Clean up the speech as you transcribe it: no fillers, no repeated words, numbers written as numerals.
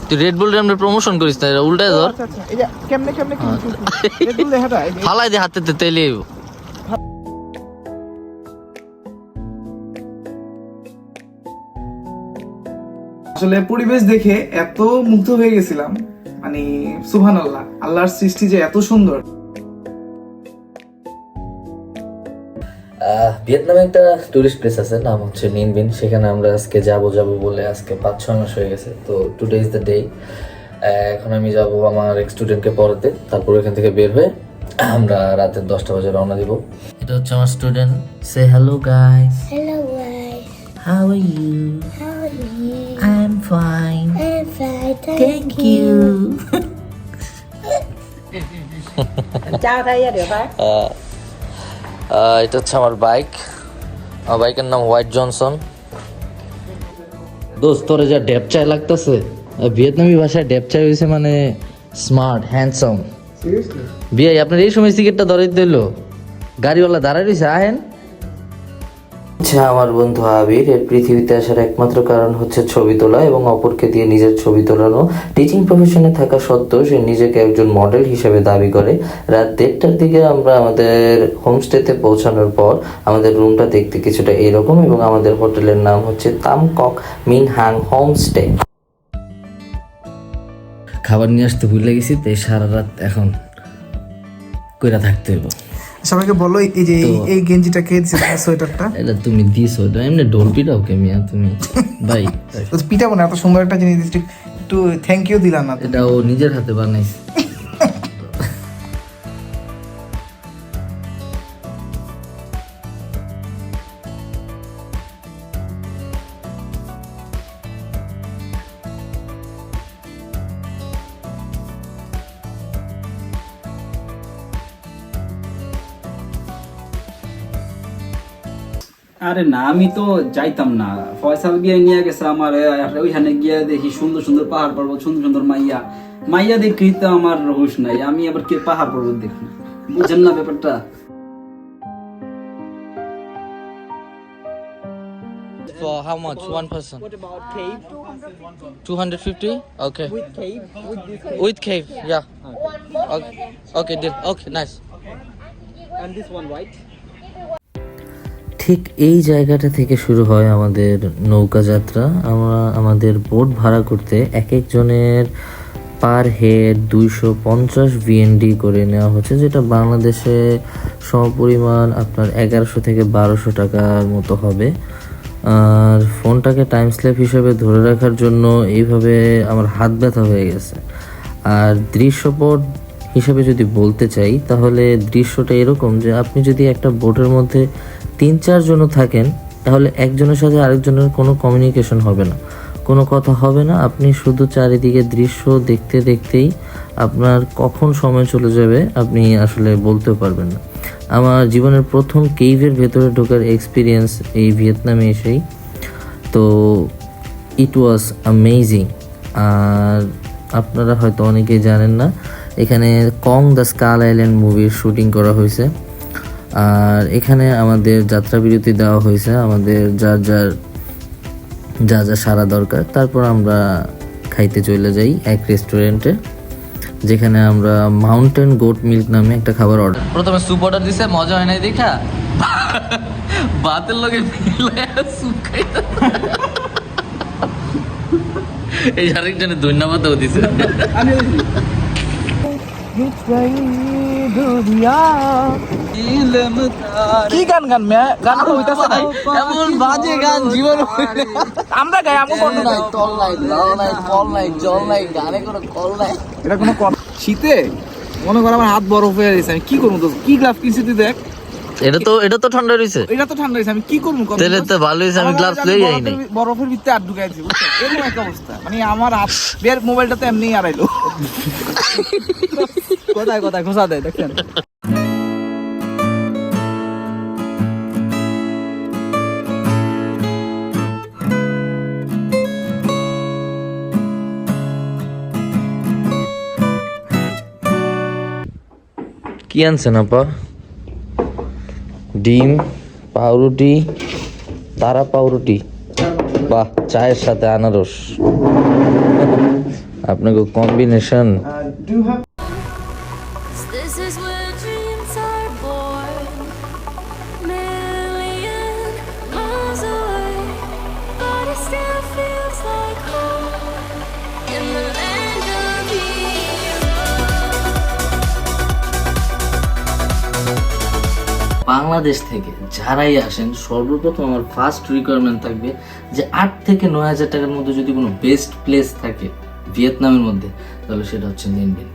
তুই রেড বুল আমরা প্রমোশন করিস না, উল্টায় ধর। আচ্ছা আচ্ছা, এই যে কেমনে কেমনে কি রেড বুল লেখাটা এই যে ফালাই দে হাতে তেলে। আসলে পরিবেশ দেখে এত মুগ্ধ হয়ে গেছিলাম, মানে সুবহানাল্লাহ, আল্লাহর সৃষ্টি যে এত সুন্দর। ভিয়েতনামে একটা টুরিস্ট প্লেস আছে, নাম হচ্ছে নিন বিন। সেখানে আমরা আজকে যাব বলে আজকে 5-6 মাস হয়ে গেছে। তো টুডে ইজ দ্য ডে। এখন আমি যাব আমার এক স্টুডেন্টকে পড়াতে, তারপর এখান থেকে বের হয়ে আমরা রাতে 10টা বাজে রওনা দিব। এটা হচ্ছে আমার স্টুডেন্ট। সে hello guys. Hello guys, how are you? how are you? I am fine, I'm fine, thank you. Chào thầy và được phải. এটা হচ্ছে আমার বাইক। আমার বাইকের নাম হোয়াইট জনসন। দোস্ত তোরে যা ডেপচাই লাগতেছে, ভিয়েতনামি ভাষায় ডেপচাই হয়েছে মানে স্মার্ট হ্যান্ডসাম। সিরিয়াসলি বিয়ে আপনার এই সময় সিগারেটটা ধরে দিল, গাড়িওয়ালা দাঁড়ায় রয়েছে, আহেন। আচ্ছা, আমার বন্ধু আবির এর পৃথিবীতে আসার একমাত্র কারণ হচ্ছে ছবি তোলা এবং অপরকে দিয়ে নিজের ছবি তোলানো। টিচিং প্রফেশনে থাকা সত্ত্বেও সে নিজেকে একজন মডেল হিসেবে দাবি করে। রাত 1টার দিকে আমরা আমাদের হোমস্টেতে পৌঁছানোর পর আমাদের রুমটা দেখতে কিছুটা এরকম, এবং আমাদের হোটেলের নাম হচ্ছে তাম কক মিন হাং হোমস্টে। খাবার নিয়ে আসতে ভুলে গেছি, তাই সারা রাত এখন কইরা থাকতে হইব। সবাইকে বলো এই যে এই গেঞ্জিটা কে দিছে, সোয়েটারটা এটা তুমি দিছো, এটা এমনি ঢোল পিটাও কে মিয়া তুমি ভাই? তো পিটাবো না, এত সুন্দর একটা জিনিস দিচ্ছি, একটু থ্যাংক ইউ দিলাম না? এটা ও নিজের হাতে বানাইছে। আরে না, আমি তো যাইতাম না। ফয়সাল গিয়ে নিয়ে গেছে আমার, ওইখানে গিয়ে দেখি সুন্দর সুন্দর পাহাড় পর্বত, সুন্দর সুন্দর মাইয়া মাইয়া দেখি তো আমার হুশ নাই। আমি আবার কি পাহাড় পর্বত দেখি? বুঝেন না ব্যাপারটা? For how much? One person? What about cave? 250? Okay. With cave? With this cave? With cave, yeah. Okay, okay, deal. Okay, nice. And this one, right? ঠিক এই জায়গাটা থেকে শুরু হয় আমাদের নৌকা যাত্রা। আমরা আমাদের বোট ভাড়া করতে এক একজনের পার হেড 250 VND করে নেওয়া হচ্ছে, যেটা বাংলাদেশে সমপরিমাণ আপনার 1100 থেকে 1200 টাকার মতো হবে। আর ফোনটাকে টাইম স্ল্যাপ হিসেবে ধরে রাখার জন্য এইভাবে আমার হাত ব্যথা হয়ে গেছে। আর দৃশ্যপট হিসেবে যদি বলতে চাই, তাহলে দৃশ্যটা এরকম যে আপনি যদি একটা বোটের মধ্যে 3-4 জনও থাকেন, তাহলে একজনের সাথে আরেকজনের কোনো কমিউনিকেশন হবে না, কোনো কথা হবে না। আপনি শুধু চারিদিকে দৃশ্য দেখতে দেখতেই আপনার কখন সময় চলে যাবে আপনি আসলে বলতেও পারবেন না। আমার জীবনের প্রথম কেইভের ভেতরে ঢোকার এক্সপিরিয়েন্স এই ভিয়েতনামে এসেই, তো ইট ওয়াজ অ্যামেজিং। আর আপনারা হয়তো অনেকেই জানেন না, এখানে কং দ্য স্কাল আইল্যান্ড মুভির শুটিং করা হয়েছে। আর এখানে আমাদের যাত্রা বিরতি দেওয়া হয়েছে, আমাদের যার যা যা সারা দরকার। তারপর আমরা খাইতে চলে যাই এক রেস্টুরেন্টে, যেখানে আমরা মাউন্টেন গোট মিল্ক নামে একটা খাবার অর্ডার। প্রথমে স্যুপ অর্ডার দিছে, মজা হয় নাই দেখা ভাতের লগে মিলায়া স্যুপ খাইতে। এই আরেকজনের ধন্যবাদও দিছে। কি গান গান গান হইতাছে না, এমন বাজে গান জীবন আমরা গাই আমু কোন নাই, তল নাই, লাল নাই, কল নাই, জল নাই, গানে কোনো কল নাই। এটা কোনো শীতে মনে কর আমার হাত বরফ হয়ে গেছে, আমি কি করবো? তো কি গ্লাভস কিনছি তুই দেখ, এটা তো ঠান্ডা রইছে। এটা তো ঠান্ডা হয়েছে, আমি কি করবো? তাহলে তো ভালো হয়েছে, আমি গ্লাভস লই যাই নাই। বরফের ভিতরে হাত ঢুকাই দিছি, বুঝছো? এরকম একটা অবস্থা, মানে আমার হাত বের মোবাইলটা তো এমনিই আড়াইলো। কোথায় কোথায় খোসা দেয় দেখেন। কি আনছেন আপা? ডিম, পাউরুটি, তারা পাউরুটি, বাহ, চায়ের সাথে আনারস। আপনাকে combination do you have This is where dreams are born. Million miles away, but it still feels like home in the land of heroes. Bangladesh থেকে যারাই আসেন সর্বপ্রথম আমার ফার্স্ট রিকোয়ারমেন্ট থাকবে যে 8 থেকে 9 হাজার টাকার মধ্যে যদি কোনো বেস্ট প্লেস থাকে ভিয়েতনামের মধ্যে, তাহলে সেটা হচ্ছে নিনবিন।